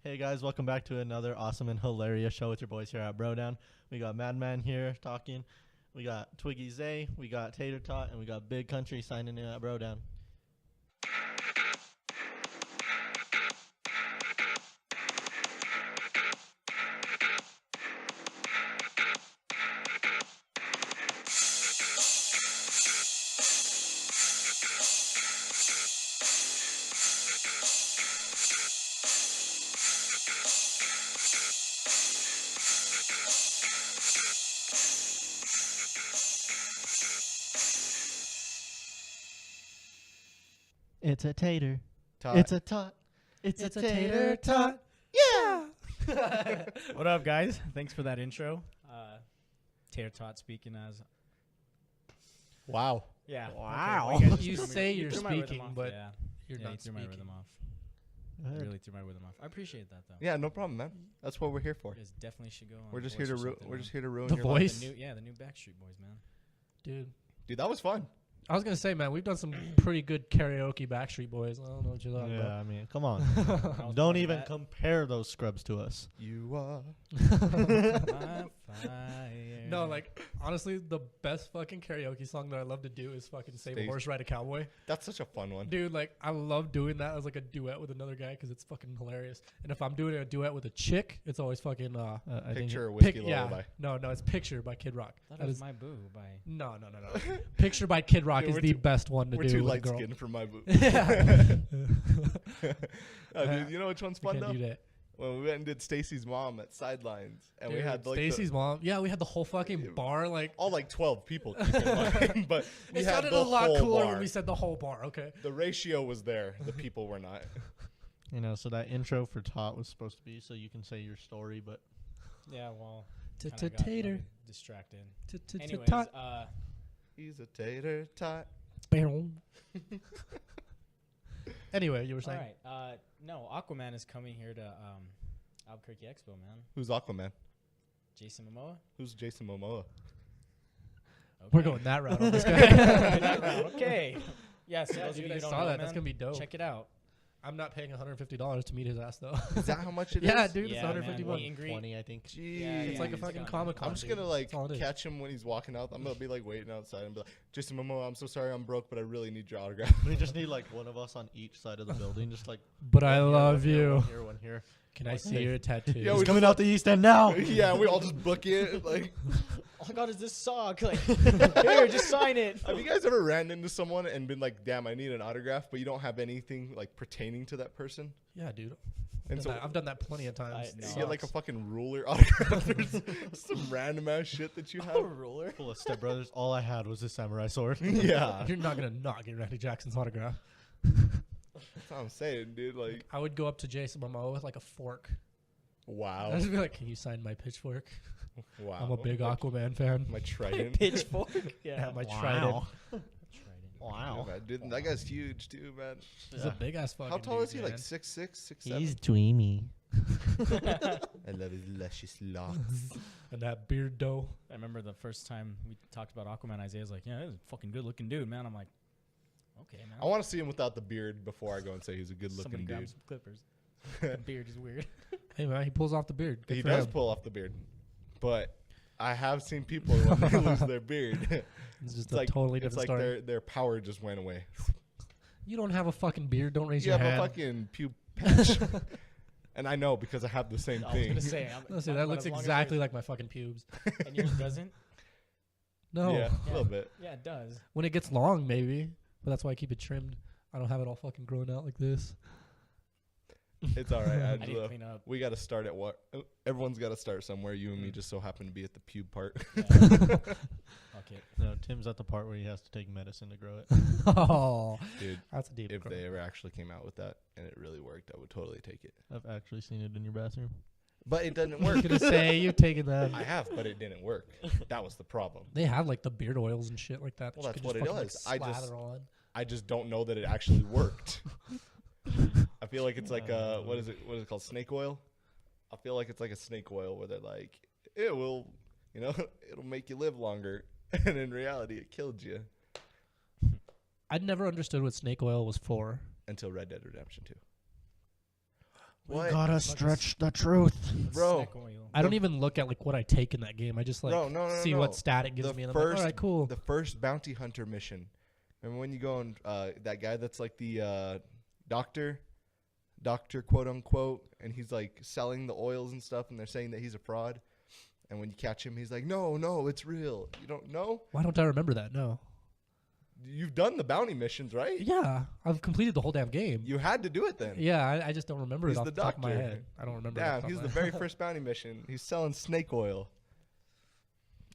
Hey guys, welcome back to another awesome and hilarious show with your boys here at Brodown. We got Madman here talking. We got Twiggy Zay, we got Tater Tot, and we got Big Country signing in at Brodown. It's a tater. Tot. It's a tot. It's a tater tot. Yeah. What up, guys? Thanks for that intro. Tater Tot speaking as. Wow. Yeah. Wow. Okay, well, You threw me- say you're threw my rhythm speaking, off. but yeah. you're You not threw my speaking. rhythm off. Go ahead. Really threw my rhythm off. I appreciate that though. Yeah, no problem, man. That's what we're here for. You guys definitely should go on. We're just Voice here to or something, we're man. just here to ruin The your Voice? life. The new Backstreet Boys, man. Dude. Dude, that was fun. I was gonna say, man, we've done some pretty good karaoke Backstreet Boys. I don't know what you're talking Yeah, I mean, come on. I was part Don't of even that. compare those scrubs to us. You are. My fire. No, like honestly, the best fucking karaoke song that I love to do is fucking "Save a Stays- Horse, Ride a Cowboy." That's such a fun one. Dude, like I love doing that as like a duet with another guy because it's fucking hilarious. And if I'm doing a duet with a chick, it's always fucking I think Picture a Pic- Whiskey yeah. Lullaby. No, it's "Picture" by Kid Rock. That That was is My Boo by. no. "Picture" by Kid Rock Dude, is we're the too- best one to We're do too with a light girl. skinned for my boo. Yeah. Dude, you know which one's We fun can't though? do that. When we went and did Stacy's mom at Sidelines, and we Dude, had like Stacy's mom. Yeah, we had the whole fucking bar. Like all like 12 people, keep in mind, but we it had sounded the a lot whole cooler bar. when we said the whole bar. Okay. The ratio was there. The people were not. You know, so that intro for Tot was supposed to be so you can say your story, but Yeah, well. kinda got, Tater. like, distracted. Anyways, Tot. He's a tater tot. Anyway, you were all saying. right. No, Aquaman is coming here to Albuquerque Expo, man. Who's Aquaman? Jason Momoa. Who's Jason Momoa? We're Okay. going that route on this guy. That route, okay. Yes, Yeah, those of dude, you I who don't saw know, that. That's man, gonna be dope. check it out. I'm not paying $150 to meet his ass though. Is that how much it is? Yeah, dude, it's Yeah, 150 man, bucks. meet and greet. 20, I think. Jeez. Yeah, It's like a he's fucking gonna- Comic Con. I'm just gonna like That's all it is. catch him when he's walking out. I'm gonna be like waiting outside and be like, Jason Momoa, I'm so sorry I'm broke, but I really need your autograph. We just need like one of us on each side of the building, just like. But I one here, love one here, you. One here, one here. Can I see Hey. your tattoo? Yeah, He's we coming just out the East End now. Yeah, we all just book it. Like, Oh my God, is this sock? Like, here, just sign it. have you guys ever ran into someone and been like, damn, I need an autograph, but you don't have anything like pertaining to that person? Yeah, dude. And so I've done that plenty of times. No. you get like a fucking ruler autograph. There's some random ass shit that you A have. ruler. Full of stepbrothers. All I had was a samurai sword. Yeah, You're not gonna not get Randy Jackson's autograph. that's what I'm saying, dude. Like, I would go up to Jason Momoa with like a fork. wow, I'd just be like, "Can you sign my pitchfork? wow. I'm a big Aquaman fan." My trident. Pitchfork. Yeah, my Wow. trident. Wow. Yeah, man, dude, that guy's huge too, man. He's a big ass fucking. How tall dude, is he? man. Like 6'6", 6'7"? He's dreamy. I love his luscious locks. And that beard dough. I remember the first time we talked about Aquaman, Isaiah's like, yeah, this is a fucking good looking dude, man. I'm like, okay, man. I want to see him without the beard before I go and say he's a good Somebody looking grab dude. some clippers. The beard is weird. Hey man, he pulls off the beard. Good He for does him. pull off the beard, but I have seen people when they lose their beard. It's just It's a like totally it's different like story. their power just went away. You don't have a fucking beard. Don't raise You your have hand. a fucking pube patch, and I know because I have the same I was thing. gonna say, Let's see, that looks exactly like my fucking pubes. And yours doesn't. No. Yeah, a little bit. Yeah, it does. When it gets long, maybe. But that's why I keep it trimmed. I don't have it all fucking grown out like this. It's all right, I need to Angela. clean up. We got to start at what? Everyone's got to start somewhere. You and me just so happen to be at the pube part. Yeah. Fuck it. No, Tim's at the part where he has to take medicine to grow it. Oh, Dude, that's a deep. if they ever actually came out with that and it really worked, I would totally take it. I've actually seen it in your bathroom. But it doesn't We're work. gonna say you've taken that. I have, but it didn't work. That was the problem. They have like the beard oils and shit like that. Well, you that's could what just it fucking, is. Like, I just- slather on. I just don't know that it actually worked. I feel like it's like what is it called, snake oil? I feel like it's like a snake oil where they're like, it will, it'll make you live longer, and in reality, it killed you. I'd never understood what snake oil was for. Until Red Dead Redemption 2. What? Gotta stretch the truth. Bro. Snake oil. I don't even look at like what I take in that game. I just like Bro, no, see what stat it gives The me. And I'm like, all right, cool. The first bounty hunter mission. Remember when you go on that guy that's like the doctor, quote unquote, and he's like selling the oils and stuff, and they're saying that he's a fraud. And when you catch him, he's like, no, it's real. You don't know? Why don't I remember that? No. You've done the bounty missions, right? Yeah, I've completed the whole damn game. You had to do it then. Yeah, I just don't remember He's it off the the top of my doctor. head. I don't remember. Damn, he's the very first bounty mission. He's selling snake oil.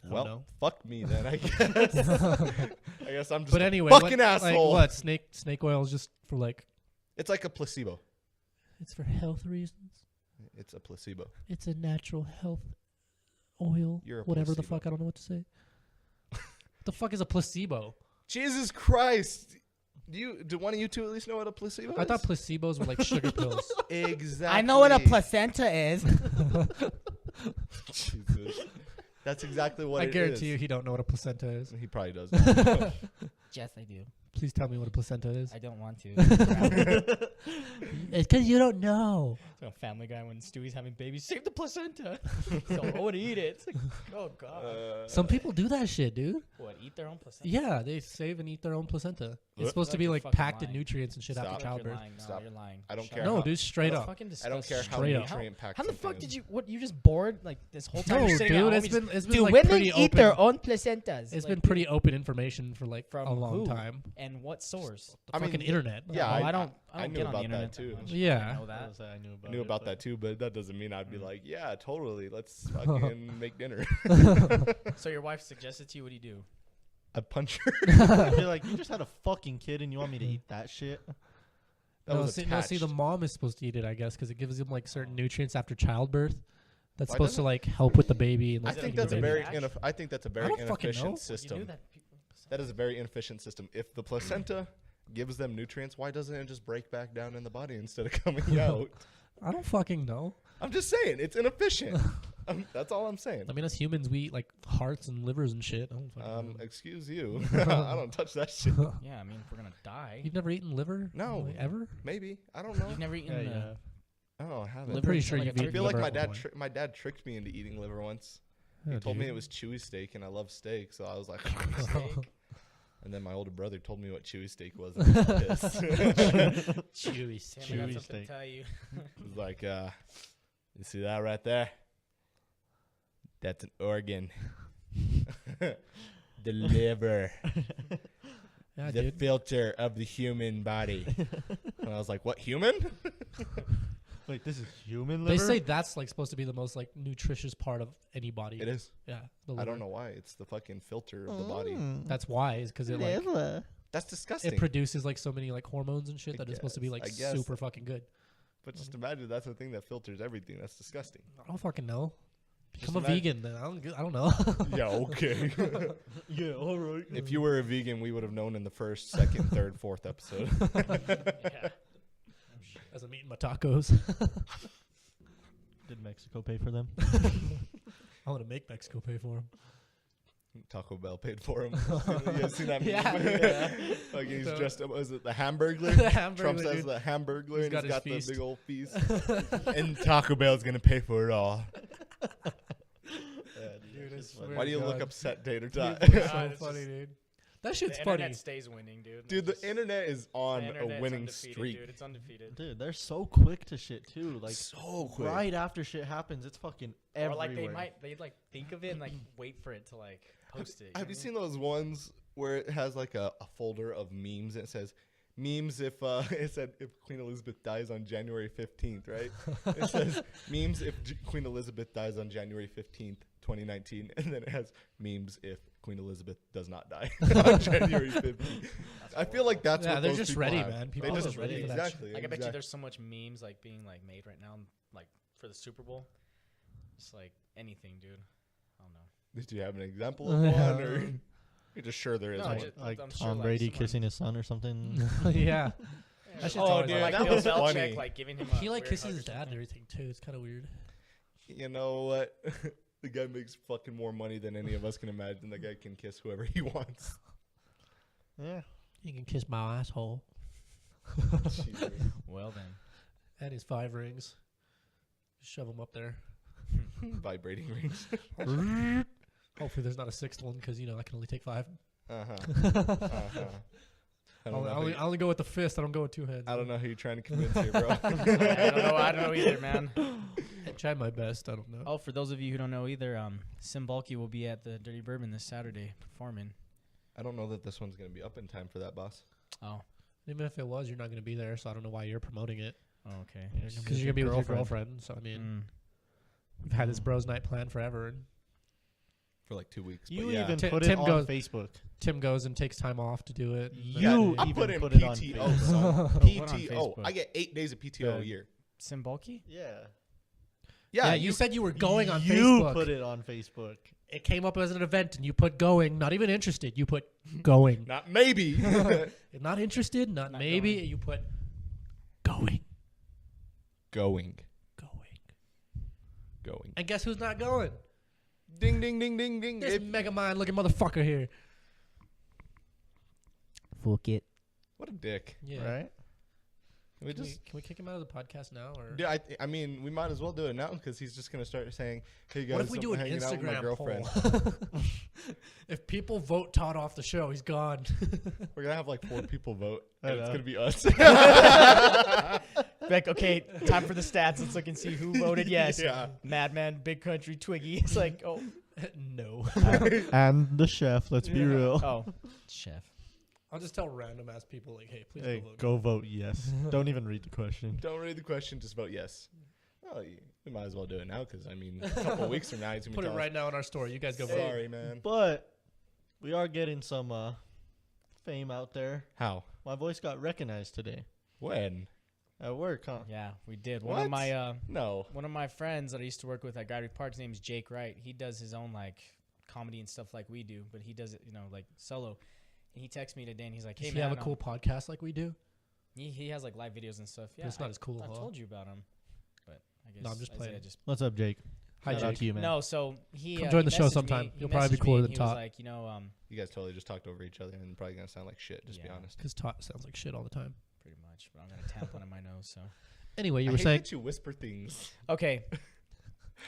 I don't Well, know. fuck me then, I guess. I guess I'm just But a anyway, fucking like, asshole. what snake oil is just for like It's like a placebo. it's for health reasons. It's a placebo. It's a natural health oil. You're a whatever the placebo. fuck. I don't know what to say. The fuck is a placebo? Jesus Christ. Do one of you two at least know what a placebo is? I thought placebos were like sugar pills. Exactly. I know what a placenta is. Jesus. That's exactly what I it is. guarantee you he don't know what a placenta is. He probably does. Yes, I do. Please tell me what a placenta is. I don't want to. It's because you don't know. It's like a Family Guy when Stewie's having babies. Save the placenta. So I want to eat it. It's like, oh god. Some people do that shit, dude. What? Eat their own placenta? Yeah, they save and eat their own placenta. It's What? supposed to Like be you're like fucking packed in lying. nutrients and shit Stop. after You're childbirth. lying. No, Stop. you're lying. I don't Shut care up. how- No, dude, straight That's up. fucking I don't care how Straight up. nutrient packed How the something fuck did is. you? What? You just bored like this whole time? No, you're sitting at dude, home, it's you been just- it's been Do like women pretty eat open. their own placentas? It's like, been pretty open information for like From a long who? time. and what source? The I mean, fucking internet. yeah, Oh, I- I don't I knew get on about the that internet too. that much. Yeah. I didn't know I that. was saying I knew about I knew it, about but- that too, but that doesn't mean I'd be like, yeah, totally. Let's fucking make dinner. So your wife suggested to you. What do you do? I punch her. You're like, you just had a fucking kid and you want me to eat that shit? That was see, attached. the mom is supposed to eat it, I guess, because it gives them like certain nutrients after childbirth. That's Why supposed doesn't to like help with the baby. And I like, think feeding that's the a baby. very I think that's a very don't fucking know. inefficient You system. knew that people. That is a very inefficient system. If the placenta gives them nutrients, why doesn't it just break back down in the body instead of coming out? I don't fucking know. I'm just saying it's inefficient. That's all I'm saying. I mean, as humans, we eat like hearts and livers and shit. I don't fucking know. Excuse you. I don't touch that shit. Yeah, I mean, if we're gonna die, You've never eaten liver? No. Like, ever? Maybe I don't know. you've never eaten. Yeah, yeah. Oh, I haven't. I'm Liver pretty is sure like a you've turkey. I eaten feel like liver at one my dad tricked me into eating liver once. point. He told me dude. it was chewy steak, and I love steak, so I was like, steak. And then my older brother told me what chewy steak was. And I was pissed. Damn, I Chewy, got chewy something to steak. tell you. It was like, you see that right there? That's an organ. The liver, Yeah, the dude. filter of the human body. And I was like, what, human? Wait, this is human They liver? say that's like supposed to be the most like nutritious part of any body. It is. Yeah. The I liver. don't know why. It's the fucking filter of the body. That's why, is because it like That's disgusting. it produces like so many like hormones and shit I that it's supposed to be like guess. I guess. super fucking good. But just imagine that's the thing that filters everything. That's disgusting. I don't fucking know. Just Become a imagine- vegan then. I don't know. Yeah, okay. Yeah, all right. If you were a vegan, we would have known in the first, second, third, fourth episode. Yeah. As I'm eating my tacos. Did Mexico pay for them? I want to make Mexico pay for them. Taco Bell paid for him. You guys seen that meme? Yeah. Like he's So- dressed up as the Hamburglar. The Hamburglar, Trump says dude. the Hamburglar, He's and got he's his got the feast. big old feast. And Taco Bell's gonna pay for it all. Dude, I swear Why do to you look God. upset, Tater Dude, Tot? it's so God, it's funny, just- dude. That shit's The funny. internet stays winning, dude. Dude, the internet is The on internet's a winning undefeated, streak. dude. It's undefeated. Dude, they're so quick to shit too. Like So quick. right after shit happens, it's fucking Or everywhere. like they'd like think of it and like wait for it to like post it. Have you seen those ones where it has like a folder of memes and it says memes if it said if Queen Elizabeth dies on January 15th, right? It says memes if Queen Elizabeth dies on January 15th, 2019, and then it has memes if Queen Elizabeth does not die on January 15th. I feel like that's Yeah, what they're those just people ready, have. man. They People just are ready for that exactly. Like I bet you exactly. there's so much memes like being like made right now, like for the Super Bowl. It's like anything, dude. I don't know. Did you have an example of one, or you're just sure there is No, one? just- like I'm sure, Tom like, Brady someone- kissing his son or something. Yeah. That shit's Oh, always dude, like- like that Bill was Belichick, funny. like giving him. He a like weird kisses hug or his dad and something. everything too. It's kind of weird. You know what? The guy makes fucking more money than any of us can imagine. The guy can kiss whoever he wants. Yeah. You can kiss my asshole Jesus. Well then, and his 5 rings. Shove them up there. Vibrating rings. Hopefully there's not a sixth one because, I can only take 5. I only go with the fist. I don't go with 2 hands. I don't know who you're trying to convince here, bro. I don't know either, man. I tried my best. I don't know. Oh, for those of you who don't know either, Sim Bulky will be at the Dirty Bourbon this Saturday performing. I don't know that this one's going to be up in time for that, boss. Oh. Even if it was, you're not going to be there, so I don't know why you're promoting it. Oh, okay. Because you're going to be with your girlfriend. So, I mean, we've had this bros night planned forever. And for like 2 weeks. You but yeah. even put it on Facebook. Tim goes and takes time off to do it. You I even put in put it on PTO, Facebook. son. Put on PTO. Facebook. I get 8 days of PTO a year. Sim Bulky? Yeah. Yeah, you said you were going on You Facebook. put it on Facebook. It came up as an event, and you put going. Not even interested. You put going. Not maybe. Not interested. Not maybe. going. You put going. Going. And guess who's not going? Ding, ding, ding, ding, ding. This mega mind looking motherfucker here. Fuck it. What a dick. Yeah. Right? Can Can we kick him out of the podcast now? Or Yeah, I mean, we might as well do it now because he's just gonna start saying, "Hey guys, what if we do I'm an hanging out with my Instagram girlfriend." poll? If people vote Todd off the show, he's gone. We're gonna have like 4 people vote, I and it's know. gonna be us. Like, okay, time for the stats. Let's look and see who voted yes. Yeah. Madman, Big Country, Twiggy. It's like, oh. No. And the chef, let's be real. Oh, chef. I'll just tell random ass people like, hey, please Hey, go vote. go vote yes. Don't even read the question. Don't read the question, just vote yes. Well, we might as well do it now because I mean, a couple weeks from now, he's gonna Put be it telling right now in our story. You guys go us, vote. Sorry, man. But we are getting some fame out there. How? My voice got recognized today When? at work, huh? Yeah, we did. What? One of my No. one of my friends that I used to work with at Guidry Park, his name is Jake Wright. He does his own like comedy and stuff like we do, but he does it, like solo. And he texted me today and he's like, "Hey Does man, he have a cool podcast like we do? He has like live videos and stuff. Yeah, it's not as cool. I huh? told you about him, but I guess No, I'm just Isaiah playing. just What's up, Jake? Hi, Shout out Jake. to you, man. no. So he Come join he the show messaged sometime. me- he You'll probably be messaged me cooler and than he was Todd. like, You guys totally just talked over each other and probably gonna sound like shit. Just be Yeah. honest. Because Todd sounds like shit all the time. pretty much. But I'm gonna tap one in my nose. So Anyway, you I were hate saying. that you whisper things. okay,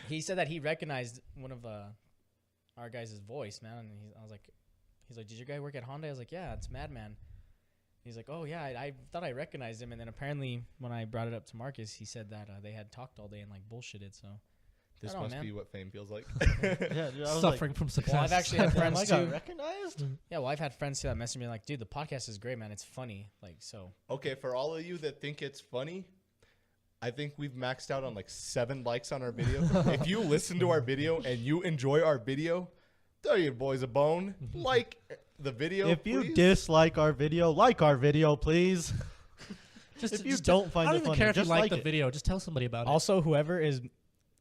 he said that he recognized one of our guys' voice, man. And I was like, he's like, "Did your guy work at Honda?" I was like, "Yeah, it's Madman." He's like, "Oh yeah, I thought I recognized him." And then apparently, when I brought it up to Marcus, he said that they had talked all day and like bullshitted. So This Right on, must man. be what fame feels like. Yeah, dude, I was Suffering from success. Well, I've actually had like, friends I got too. recognized? Yeah, well, I've had friends too that message me like, "Dude, the podcast is great, man. It's funny." Like, so Okay, for all of you that think it's funny, I think we've maxed out on like 7 likes on our video. If you listen to our video and you enjoy our video, throw your boys a bone. Like the video. If you please. dislike our video, like our video, please. Just if you just don't find I don't it even funny, care if you just like like the it. video. Just tell somebody about it. also, whoever is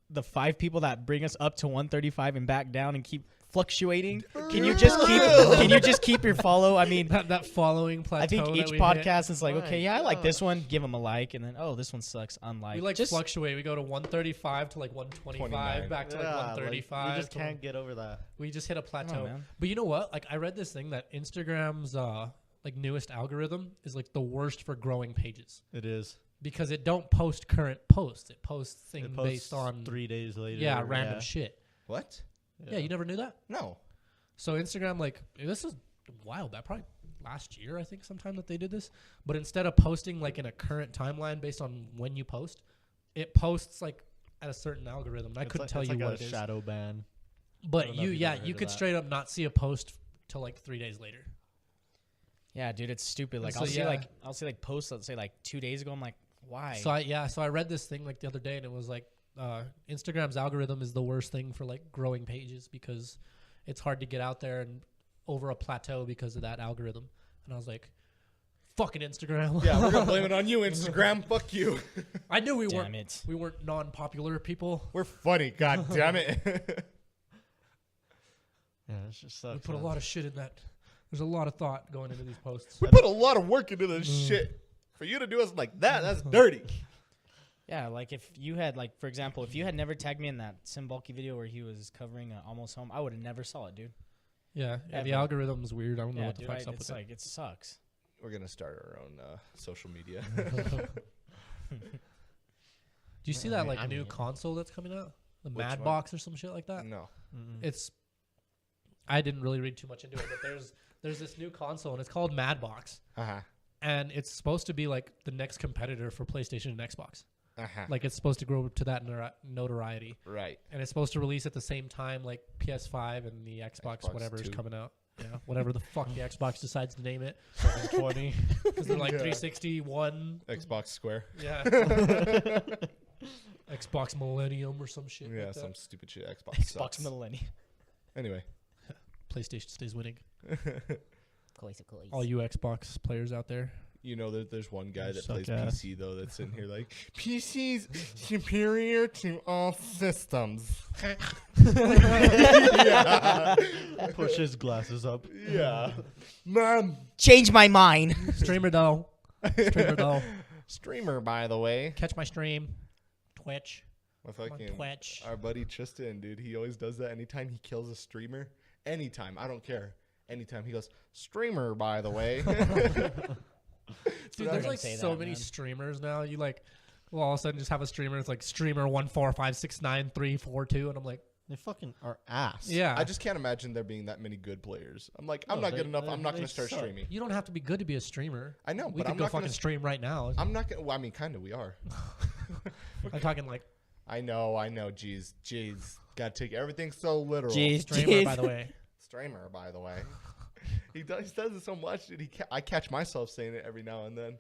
the 5 people that bring us up to 135 and back down and keep fluctuating, can you just keep your follow? I mean, that following plateau. I think that each we hit, podcast is like, My okay, yeah, I like this God. one, give them a like, and then this one sucks, unlike. we like just fluctuate. We go to 135 to like 125, 29. back to like Yeah, 135. we just to can't get over that. we just hit a come on, plateau. man. But you know what? Like I read this thing that Instagram's like newest algorithm is like the worst for growing pages It is. because it don't post current posts. It posts things It posts based on 3 days later. yeah random shit. What? Yeah, you never knew that. No. So Instagram, like this is a while back, probably last year, I think, sometime that they did this. But instead of posting like in a current timeline based on when you post, it posts like at a certain algorithm. And I couldn't tell you like what a it is. shadow ban. I But don't know you, if you've yeah, ever you heard could of that. straight up not see a post till like 3 days later. Yeah, dude, it's stupid. Like So, I'll see yeah. like posts that say like 2 days ago. I'm like, why? So I read this thing like the other day, and it was like Instagram's algorithm is the worst thing for like growing pages because it's hard to get out there and over a plateau because of that algorithm. And I was like, fucking Instagram. Yeah, we're gonna blame it on you, Instagram. Fuck you. I knew we Damn it. weren't non-popular people. We're funny. God damn it. Yeah, it just sucks. We put a man. lot of shit in that. There's a lot of thought going into these posts. We put a lot of work into this shit. For you to do us like that, that's dirty. Yeah, like if you had like, for example, if you had never tagged me in that Sim Bulky video where he was covering Almost Home, I would have never saw it, dude. Yeah, the Ever. algorithm's weird. I don't know Yeah, what the dude, fuck's up it's with like it sucks. We're gonna start our own social media. Do you see Yeah, that I like mean- new console that's coming out? The Which Mad one? Box or some shit like that? No. Mm-mm. It's I didn't really read too much into it, but there's this new console and it's called Mad Box. Uh-huh. And it's supposed to be like the next competitor for PlayStation and Xbox. Uh-huh. Like it's supposed to grow to that notoriety. Right. And it's supposed to release at the same time like PS5 and the Xbox Xbox whatever is 2. coming out. Yeah, whatever the fuck the Xbox decides to name it. 720. Because they're like Yeah. 361. Xbox Square. Yeah. Xbox Millennium or some shit. Yeah, like that. some stupid shit. Xbox Xbox sucks. Millennium. Anyway. PlayStation stays winning. Cool. All you Xbox players out there. You know that there's one guy You that suck plays ass. PC though that's in here like PC's superior to all systems. Yeah. Push his glasses up. Yeah. Man. Change my mind. Streamer though. Streamer though. Streamer, by the way. Catch my stream. Twitch. My I'm on fucking Twitch. our buddy Tristan, dude, he always does that anytime he kills a streamer. Anytime, I don't care. Anytime he goes, streamer, by the way. Dude, I'm there's gonna like say so that, many man. streamers now. You like, well, all of a sudden just have a streamer. It's like streamer 145693442, and I'm like, They fucking are ass. yeah. I just can't imagine there being that many good players. I'm like, I'm No, not good enough. I'm not they going to start suck. streaming. you don't have to be good to be a streamer. I know, We but could I'm go not going fucking to. stream right now. I'm not going to. Well, I mean, kind of, we are. I'm talking like I know. Jeez. Got to take everything so literal. Jeez. streamer, by the way. Streamer, by the way. He does it so much, dude. I catch myself saying it every now and then.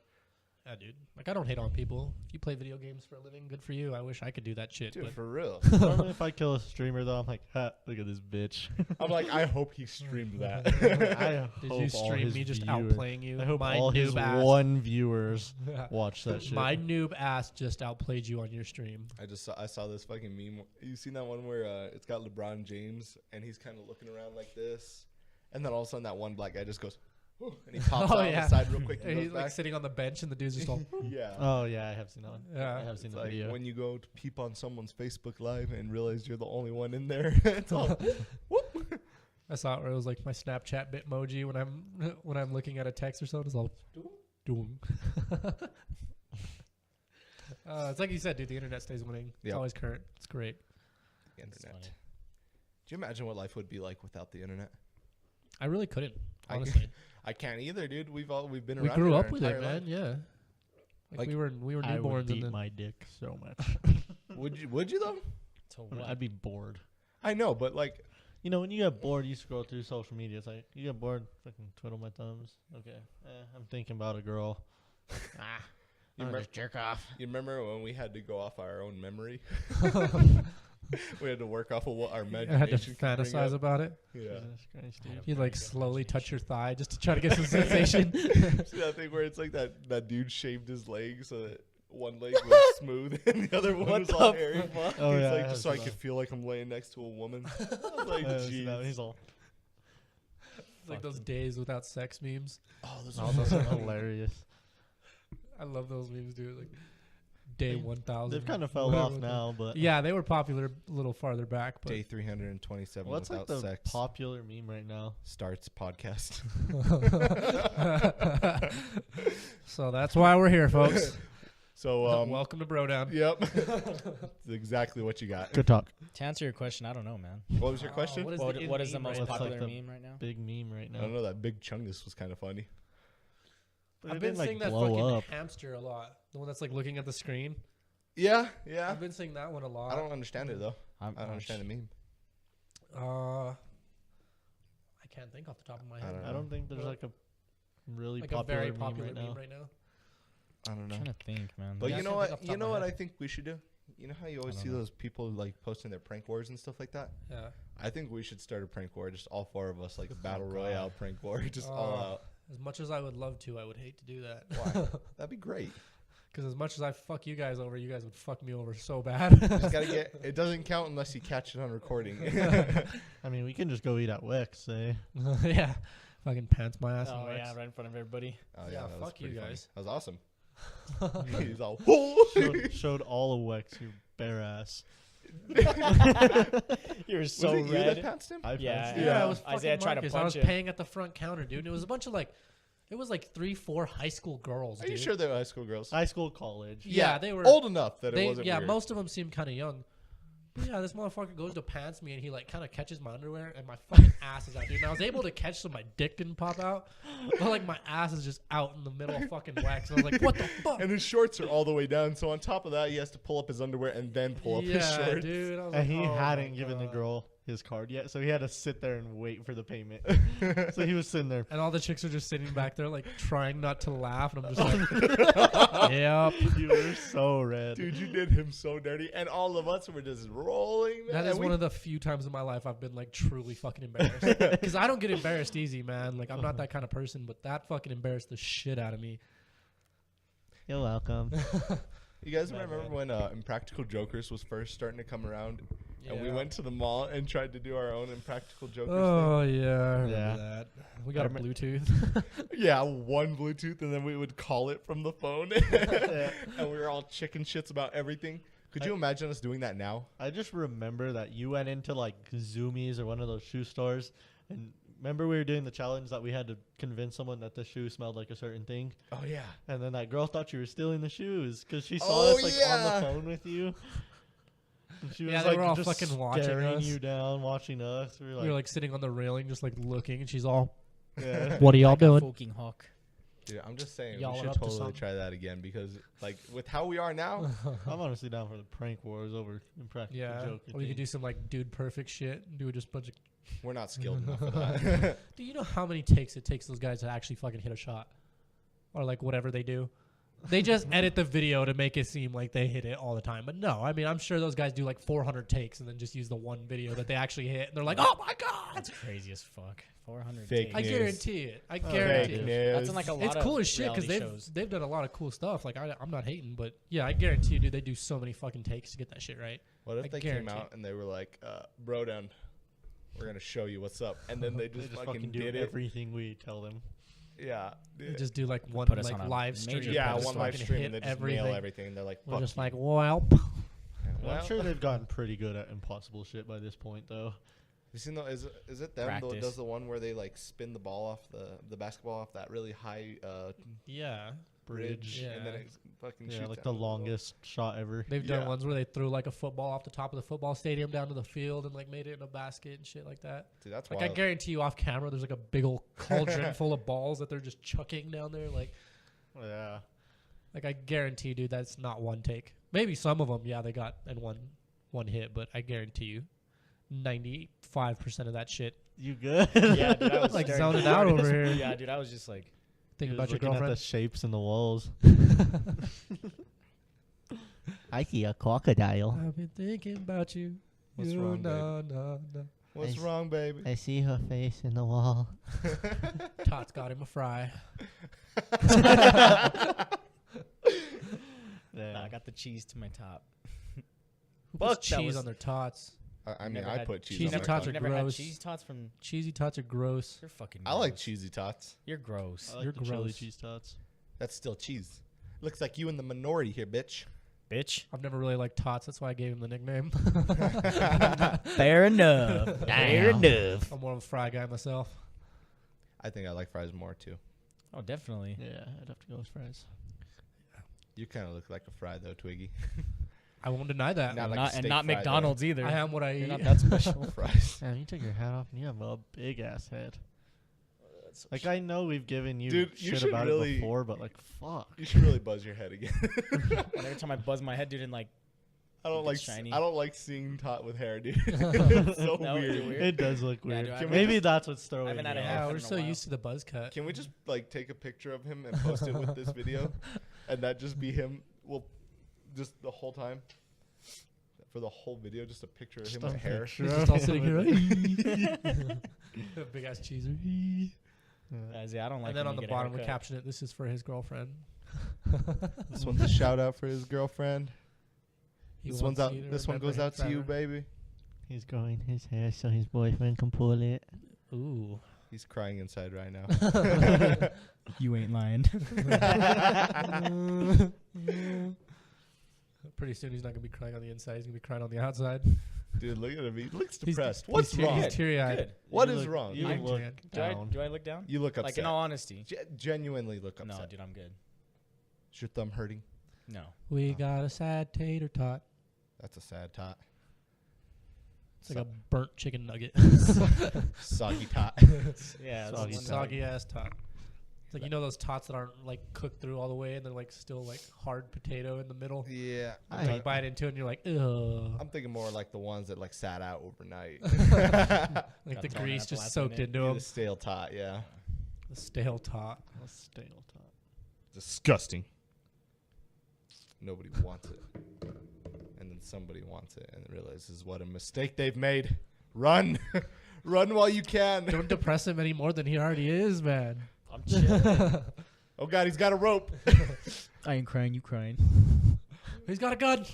Yeah, dude. Like I don't hate on people. If you play video games for a living, good for you. I wish I could do that shit. Dude, But for real. Normally if I kill a streamer though, I'm like, ha, look at this bitch. I'm like, I hope he streamed that. I did hope you all stream his me just viewers- outplaying you? I hope My all his noob ass. one viewers watch that shit. My noob ass just outplayed you on your stream. I saw this fucking meme. You seen that one where it's got LeBron James and he's kind of looking around like this, and then all of a sudden that one black guy just goes, "Whew," and he pops Oh, out on yeah. the side real quick And and he's goes like back. sitting on the bench, and the dude's just all. Yeah. Oh yeah, I have seen that one. Yeah. I have seen It's the like video. when you go to peep on someone's Facebook Live and realize you're the only one in there. It's all, I saw it where it was like my Snapchat bitmoji when I'm looking at a text or something. It's all doom. It's like you said, dude. The internet stays winning. It's Yep. always current. It's great. the internet. funny. Do you imagine what life would be like without the internet? I really couldn't. I Honestly, I can't either, dude. We've been we around. grew our up with it, entire man. life. Yeah. Like, we were I newborns would and beat then my dick so much. Would you though? To what? I'd be bored. I know, but like, You know, when you get bored, you scroll through social media. It's like, you get bored, fucking twiddle my thumbs. Okay, I'm thinking about a girl. you, I'm remem- just jerk off. you remember when we had to go off our own memory? We had to work off of what our I imagination had to could bring fantasize up. about it. Yeah. Jesus Christ, dude. You like slowly touch your thigh just to try to get some sensation. See that thing where it's like that dude shaved his leg so that one leg was smooth and the other one was all hairy. Oh, He's yeah, I like, have just so I seen could that. feel like I'm laying next to a woman. I was like, jeez. He's all. Like those days without sex memes. Oh, those Oh, those are hilarious. I love those memes, dude. Like day 1000. They've kind of fell whatever off it was. now, but Yeah, they were popular a little farther back, but Day 327 what's like without the sex. popular meme right now? Starts podcast. so that's why we're here, folks. So, Welcome to Brodown. yep. That's exactly what you got. Good talk. To answer your question, I don't know, man. What was your question? What is What, the what is the meme most right now? popular Like the meme right now? Big meme right I don't now. know. That big chungus was kind of funny. But I've it been didn't, like, seeing that blow fucking up. hamster a lot. The one that's like looking at the screen. Yeah. I've been seeing that one a lot. I don't understand it, though. I don't I'm understand the meme. I can't think off the top of my I head. don't I don't think there's like a really Like a popular very meme popular right meme now. right now. I don't know. trying to think, man. But Yeah, I you know can't think off what? the You top know of my what I head. think we should do? You know how you always I see don't know. those people like posting their prank wars and stuff like that? Yeah. I think we should start a prank war, just all four of us, like a battle God. royale prank war, just all Oh. out. As much as I would love to, I would hate to do that. Why? That'd be great. Because as much as I fuck you guys over, you guys would fuck me over so bad. Just gotta get. It doesn't count unless you catch it on recording. I mean, we can just go eat at Wex, eh? yeah. Fucking pants my ass. Oh and yeah, wax. right in front of everybody. Oh Yeah, that was fuck you pretty funny. guys. That was awesome. He's all. showed all of Wex, your bare ass. You're Was so it you that red. pounced him? I Yeah, passed Yeah, it. Yeah. it was fucking Isaiah tried to Marcus. I punch was him. paying at the front counter, dude. And it was a bunch of like It was like 3-4 high school girls. Are you dude. sure they were high school girls? High school, college. Yeah, they were old enough that it They, wasn't yeah, weird. most of them seemed kind of young. But yeah, this motherfucker goes to pants me and he like kind of catches my underwear and my fucking ass is out, dude. And I was able to catch so my dick didn't pop out, but like my ass is just out in the middle of fucking wax. And I was like, what the fuck? And his shorts are all the way down, so on top of that, he has to pull up his underwear and then pull up his shorts. dude. I was And like, he oh hadn't my given the God. girl his card yet, so he had to sit there and wait for the payment. So he was sitting there. And all the chicks are just sitting back there like trying not to laugh, and I'm just like, yep. You were so red. Dude, you did him so dirty, and all of us were just rolling. That is one of the few times in my life I've been like truly fucking embarrassed. Because I don't get embarrassed easy, man. Like I'm not that kind of person, but that fucking embarrassed the shit out of me. You're welcome. You guys Bad remember man. when Impractical Jokers was first starting to come around, and we Yeah. went to the mall and tried to do our own Impractical Jokers Oh yeah, I remember Yeah. that. We got a remem- Bluetooth. thing? Yeah, one Bluetooth, and then we would call it from the phone, and we were all chicken shits about everything. Could you imagine us doing that now? I just remember that you went into like Zoomies or one of those shoe stores, and remember we were doing the challenge that we had to convince someone that the shoe smelled like a certain thing, Oh yeah. and then that girl thought you were stealing the shoes because she saw Oh, us like yeah. on the phone with you. And she was Yeah, they like were all just fucking watching staring us. you down, watching us. We were like, We were like sitting on the railing, just like looking, and she's all, yeah. "What are y'all Like a doing?" fucking hawk. Dude, I'm just saying Y'all we are should up to totally something. try that again because, like, with how we are now, I'm honestly down for the prank wars over Impractical Yeah, Joker. or you could thing. do some like dude perfect shit, and do just a bunch of. we're not skilled enough for that. Do you know how many takes it takes those guys to actually fucking hit a shot, or like whatever they do? They just edit the video to make it seem like they hit it all the time, but no. I mean, I'm sure those guys do like 400 takes and then just use the one video that they actually hit, and they're like, "Oh my god!" That's crazy as fuck. 400 Fake takes. I news. guarantee it. I Oh, guarantee fake it. news. That's in like a lot It's of cool as shit because reality shows. they've done a lot of cool stuff. Like I'm not hating, but yeah, I guarantee you, dude, they do so many fucking takes to get that shit right. What if I they came guarantee. out and they were like, Brodown, we're gonna show you what's up, and then they They just, just fucking do did it. everything we tell them. Yeah, They just do like one put us like on a live stream. major yeah, pedestal. one live fucking stream, hit and they just nail everything. And they're like, We're fuck just you. like, well, Yeah, Well, well, I'm sure they've gotten pretty good at impossible shit by this point, though. you seen the, is it them that Practice. does the one where they like spin the ball off the basketball off that really high yeah. bridge, Yeah. and then it fucking Yeah, shoots like out the of ball. longest shot ever. They've Yeah. done ones where they threw like a football off the top of the football stadium down to the field and like made it in a basket and shit like that. Dude, that's Like wild. I guarantee you, off camera, there's like a big old cauldron full of balls that they're just chucking down there. Yeah. Like I guarantee, dude, that's not one take. Maybe some of them, yeah, they got in one hit, but I guarantee you, 95% of that shit. You good? Yeah, dude, I was Like staring zoning hard out at this- over here. Yeah, dude, I was just like, Think He was about your looking at the girlfriend. shapes in the walls. I see a crocodile. I've been thinking about you. What's You wrong, babe? no. What's I- wrong, baby? I see her face in the wall. Tots got him a fry. Yeah. nah, I got the cheese to my top. Who Fuck, puts that cheese was- on their tots? I mean, Never I had put cheese cheesy on my tots tots. are You never had gross. cheese tots from? Cheesy tots are gross. You're fucking. I like gross. cheesy tots. You're gross, I like You're the chili gross. cheese tots. That's still cheese. Looks like you in the minority here, bitch. bitch. I've never really liked tots. That's why I gave him the nickname. Fair enough. Fair Damn. enough. I'm more of a fry guy myself. I think I like fries more too. Oh, definitely. Yeah, I'd have to go with fries. You kind of look like a fry though, Twiggy. I won't deny that. Not like Not, steak and not fry, though. McDonald's either. I am what I You're eat. not that special. Fries. Man, you took your hat off and you have a big ass head. Like I know we've given you Dude, you shit should about really- it before, but like fuck. You should really buzz your head again. And every time I buzz my head, dude, and like, I don't It's like shiny. I don't like seeing Tot with hair, dude. It's so No, is it weird. weird? It does look Yeah, weird. dude, I Maybe just- that's what's throwing haven't you had a off. haircut Yeah, in we're a so while. used to the buzz cut. Can we just like take a picture of him and post it with this video, and that just be him? Well, just the whole time. For the whole video, just a picture of him with hair. He's just all sitting here. Big ass cheeser. Guys, yeah, I don't like. And then when on you the get a bottom we haircut. caption it. This is for his girlfriend. This one's a shout out for his girlfriend. He This wants one's out. you to This one remember goes him out to you, forever. baby. He's growing his hair so his boyfriend can pull it. Ooh. He's crying inside right now. You ain't lying. Pretty soon he's not gonna be crying on the inside. He's gonna be crying on the outside. Dude, look at him. He looks He's- depressed. he's What's teary- wrong? He's teary-eyed. Good. What You is look- wrong? You I'm look Do I, down. do I look down? You look upset. Like in all honesty. Genuinely look upset. No, dude, I'm good. Is your thumb hurting? No. We got a sad tater tot. That's a sad tot. It's like a burnt chicken nugget. Soggy tot. Yeah, Soggy that's tot. one Soggy ass tot. It's like, you know those tots that aren't like cooked through all the way and they're like still like hard potato in the middle. Yeah. Like, you bite into it and you're like, ugh. I'm thinking more like the ones that like sat out overnight. Like Got the thrown grease out the just last soaked minute. into the them. stale tot, yeah. The stale tot. A stale top. Disgusting. Nobody wants it. And then somebody wants it and realizes what a mistake they've made. Run. Run while you can. Don't depress him any more than he already is, man. I'm chilling. Oh, God, he's got a rope. I ain't crying, you crying. He's got a gun.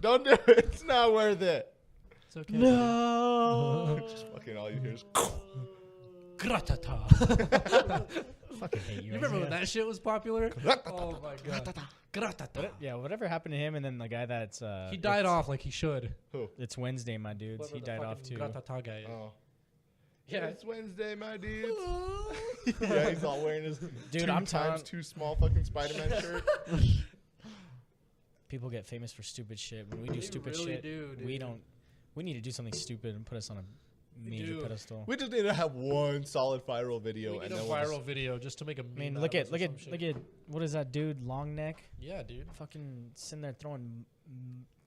Don't do it. It's not worth it. It's okay. No. Just fucking all you hear is. Gratata. Fucking hate you. You remember when that shit was popular? Oh my god. Gratata. Yeah, whatever happened to him and then the guy that's He died off like he should. Who? It's Wednesday, my dudes. Whoever He the died off fucking too. Gratata guy is. Oh. Yeah. It's Wednesday, my dudes. Yeah, he's all wearing his Dude, two I'm times telling- too small fucking Spider-Man shirt. People get famous for stupid shit. When we do They stupid really shit, do, we dude. don't. We need to do something stupid and put us on a major do. pedestal. We just need to have one solid viral video, We and need a then we'll viral just, video just to make a meme. I mean, out look of at us or look at some shit. look at what is that dude? Long neck, Yeah, dude. fucking sitting there throwing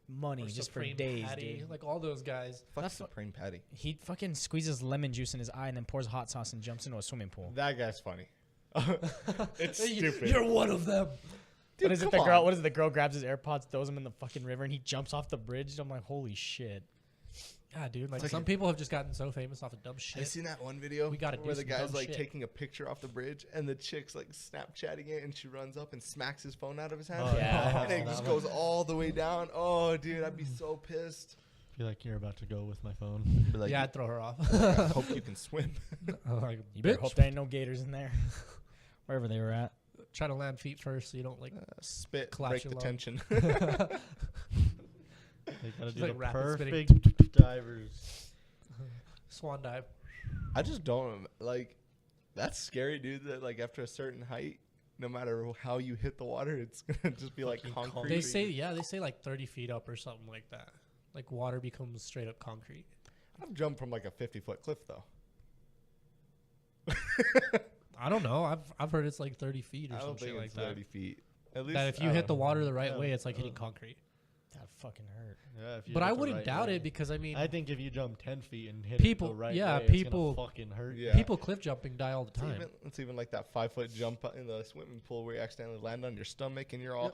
money Or just for Supreme days, Patty, dude. like all those guys. fuck That's Supreme Patty. He fucking squeezes lemon juice in his eye and then pours hot sauce and jumps into a swimming pool. That guy's funny. It's Hey, stupid. You're one of them. Dude, What is it? come The girl? on. What is it? The girl grabs his AirPods, throws them in the fucking river, and he jumps off the bridge. I'm like, holy shit. Yeah, dude. Like It's like some a- people have just gotten so famous off of dumb Have you shit. seen that one video We gotta do where the some guy's dumb like shit. taking a picture off the bridge and the chick's like Snapchatting it and she runs up and smacks his phone out of his hand? Oh, Yeah. And it that just one. goes all the way down. Oh, dude, I'd be so pissed. I feel like you're about to go with my phone. Be like, Yeah, I'd throw her off. I hope you can swim. I'm like, You better bitch, hope there ain't no gators in there, wherever they were at. try to land feet first so you don't like. Spit, Collapse break your the lung. tension. They gotta She's do like the rapid perfect divers. Swan dive. I just don't like. That's scary, dude. That like after a certain height, no matter how you hit the water, it's gonna just be like Fucking concrete. They say, yeah, they say like 30 feet up or something like that. Like water becomes straight up concrete. I've jumped from like a 50-foot cliff though. I don't know. I've heard it's like 30 feet or I some don't shit think like it's that. 30 feet. At least That if you I hit don't the know. water the right Yeah, way, it's like hitting concrete. That fucking hurt. Yeah, if you But hit I the wouldn't right doubt way. it because I mean, I think if you jump 10 feet and hit People- it the right yeah, way, it's people- gonna fucking hurt. Yeah. people cliff jumping die all the It's time. even, it's even like that 5-foot jump in the swimming pool where you accidentally land on your stomach and you're all.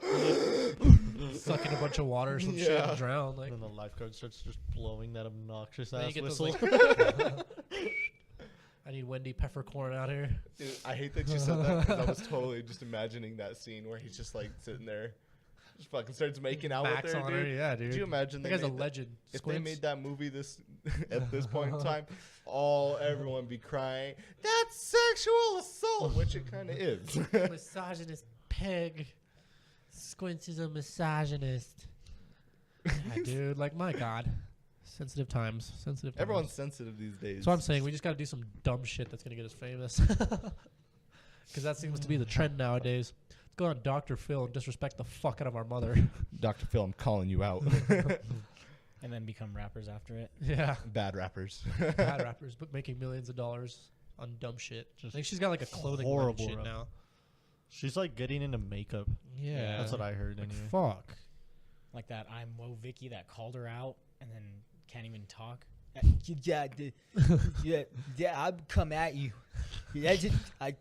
Sucking a bunch of water or some shit Yeah. and drown. Like, And then the lifeguard starts just blowing that obnoxious then you ass get those, whistle. like- I need Wendy Peppercorn out here. Dude, I hate that you said that because I was totally just imagining that scene where he's just like sitting there, just fucking starts making out Max with her, on dude. her, yeah, dude. Could you imagine That they guy's a made that- legend. if Squints. they made that movie this at this point in time, everyone be crying, "That's sexual assault," which it kind of is. misogynist peg. Squints is a misogynist. Yeah, dude, like my God, sensitive times. Sensitive. Times. Everyone's sensitive these days. So I'm saying we just got to do some dumb shit that's gonna get us famous. Because that seems to be the trend nowadays. Let's go on Dr. Phil and disrespect the fuck out of our mother. Dr. Phil, I'm calling you out. And then become rappers after it. Yeah. Bad rappers. Bad rappers, but making millions of dollars on dumb shit. I think she's got like a clothing line and horrible shit rap. now. She's like getting into makeup. Yeah. That's what I heard Like, anyway. fuck. Like that I'm Woe Vicky that called her out and then can't even talk. Yeah, I'll come at you. I